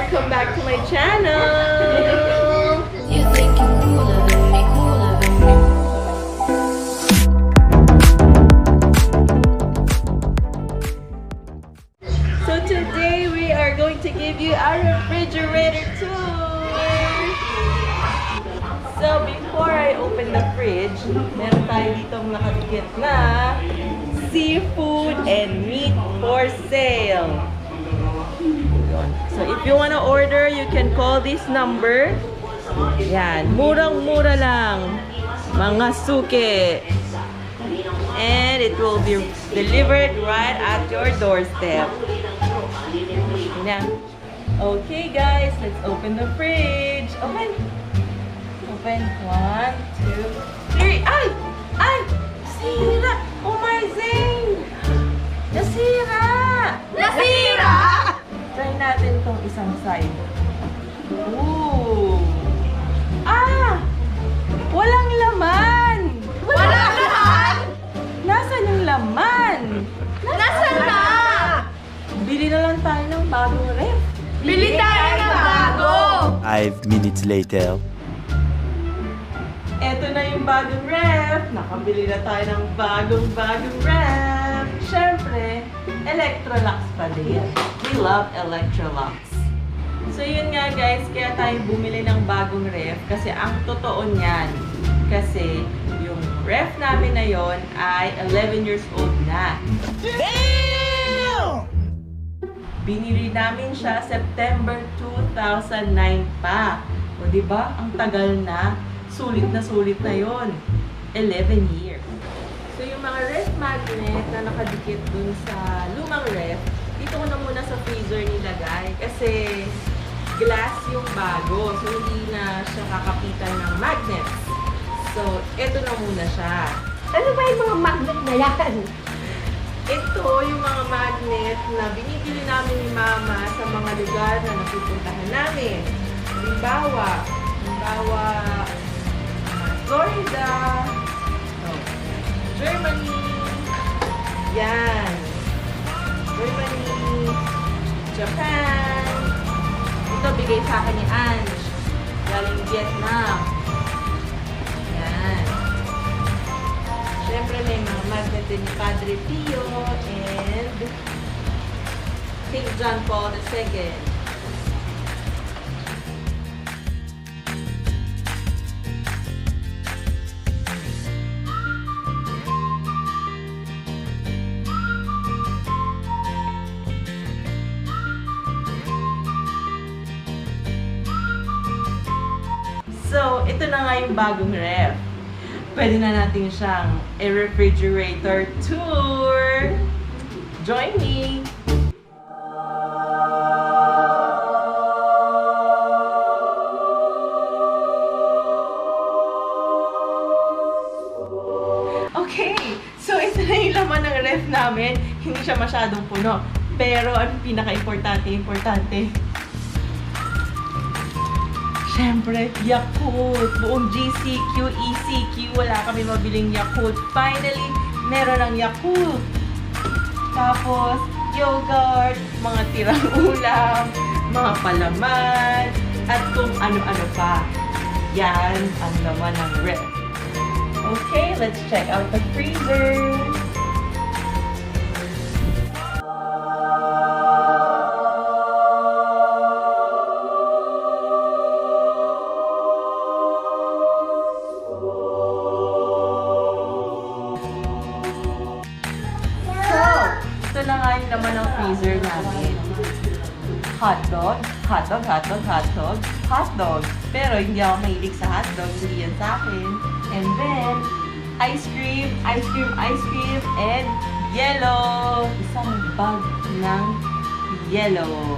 Welcome back to my channel! You think you're cooler than me, cooler than me. So today we are going to give you our refrigerator tour! So before I open the fridge, meron tayo ditong nakadikit na seafood and meat for sale. So if you wanna order, you can call this number. Yan, murang-mura lang. Mga suke. And it will be delivered right at your doorstep. Yan. Okay guys, let's open the fridge. Open. Open. 1, 2, 3. Ay! Ay! Nasira! Oh my Zane! Nasira! Nasira! Try natin tong isang side. Ooh! Ah! Walang laman! Walang laman! Nasaan yung laman? Nasaan na? Bili na lang tayo ng bagong ref. Bili tayo ng bago! 5 minutes later. Eto na yung bagong ref. Nakabili na tayo ng bagong ref. Siyempre, Electrolux pa din. We love Electrolux. So yun nga guys, kaya tayo bumili ng bagong ref kasi ang totoo niyan. Kasi yung ref namin na yon ay 11 years old na. Damn! Binili namin siya September 2009 pa. O diba? Ang tagal na. Sulit na yon. 11 years. So yung mga ref magnet na nakadikit dun sa lumang ref, dito ko na muna sa freezer nilagay kasi glass yung bago. So hindi na siya kakapitan ng magnets. So ito na muna siya. Ano ba yung mga magnet na yan? Ito yung mga magnet na binibili namin ni Mama sa mga lugar na napupuntahan namin. Halimbawa, Florida, Germany, yan, Germany, Japan. Ito bigay sa akin ni Ange, galing Vietnam. Yan. Siyempre may mga magnet din ni Padre Pio and King John Paul II. So, ito na nga yung bagong ref. Pwede na natin siyang refrigerator tour. Join me! Okay, so ito na yung laman ng ref namin. Hindi siya masyadong puno. Pero ang pinaka-importante, siyempre, Yakult. Buong GCQ, ECQ, wala kami mabiling Yakult. Finally, meron ng Yakult. Tapos, yogurt, mga tirang ulam, mga palaman, at kung ano-ano pa. Yan ang laman ng ref. Okay, let's check out the freezer. Ito na nga yung laman ng freezer namin. Hotdog. Pero hindi ako mahilig sa hotdog. Hindi yan sa akin. And then, ice cream, and yellow. Isang bag ng yellow.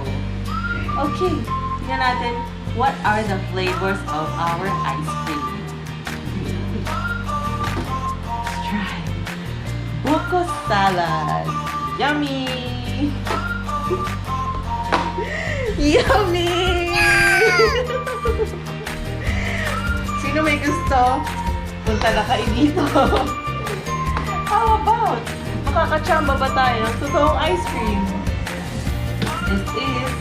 Okay, tingnan natin what are the flavors of our ice cream. Let's try. Buko salad. Yummy! Yummy! Sino may gusto? Punta na kayo dito. How about? Makakachamba ba tayo ng totoong ice cream? This is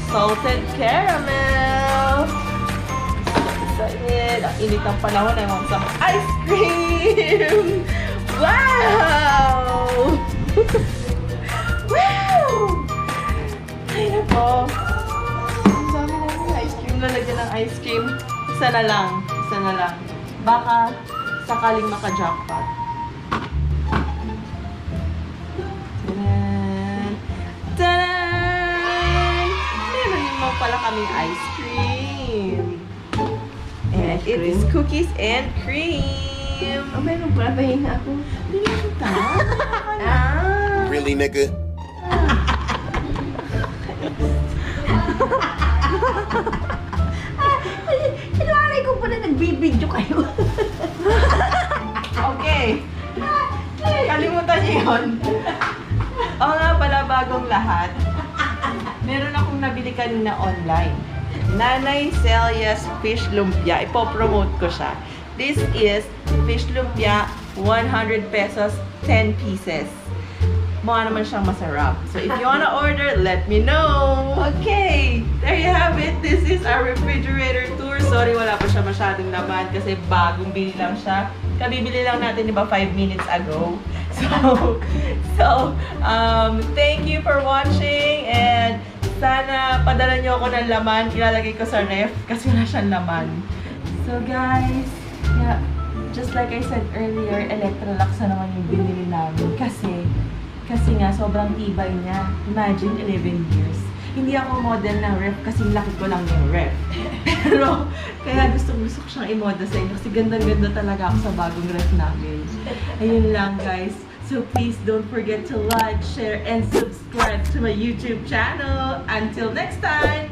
salted caramel. Excited. Ang init ng panahon. I want some ice cream. Wow! Wow! Ay na po. Ang dami namin ice cream. Lalagyan ng ice cream. Isa na lang. Baka sakaling maka-jackpot. Tadan! Tadan! Meron naman pala kaming ice cream. And it is cookies and cream. Oh, meron pala ba yun ako? Pinita? Really, nigga? Sinalay ko pala nagbibidyo kayo. Okay. Kalimutan niyo yun. Oo nga pala, bagong lahat. Meron akong nabili kanina online. Nanay Celia's Fish Lumpia. Ipopromote ko siya. This is Fish Lumpia, 100 pesos, 10 pieces. Mukha naman siyang masarap. So if you wanna order, let me know. Okay, there you have it. This is our refrigerator tour. Sorry, wala pa siya masyadong laman kasi bagong bili lang siya. Kabibili lang natin, di ba, 5 minutes ago. So, thank you for watching and sana padala niyo ako ng laman. Ilalagay ko sa ref kasi wala siyang laman. So guys, yeah, just like I said earlier, Electrolux na naman yung binili namin kasi nga sobrang tibay niya. Imagine 11 years. Hindi ako model ng ref kasi laki ko lang yung ref. Pero kaya gusto ko siyang i-model sa inyo kasi ganda-ganda talaga ako sa bagong ref namin. Ayun lang guys. So please don't forget to like, share, and subscribe to my YouTube channel. Until next time,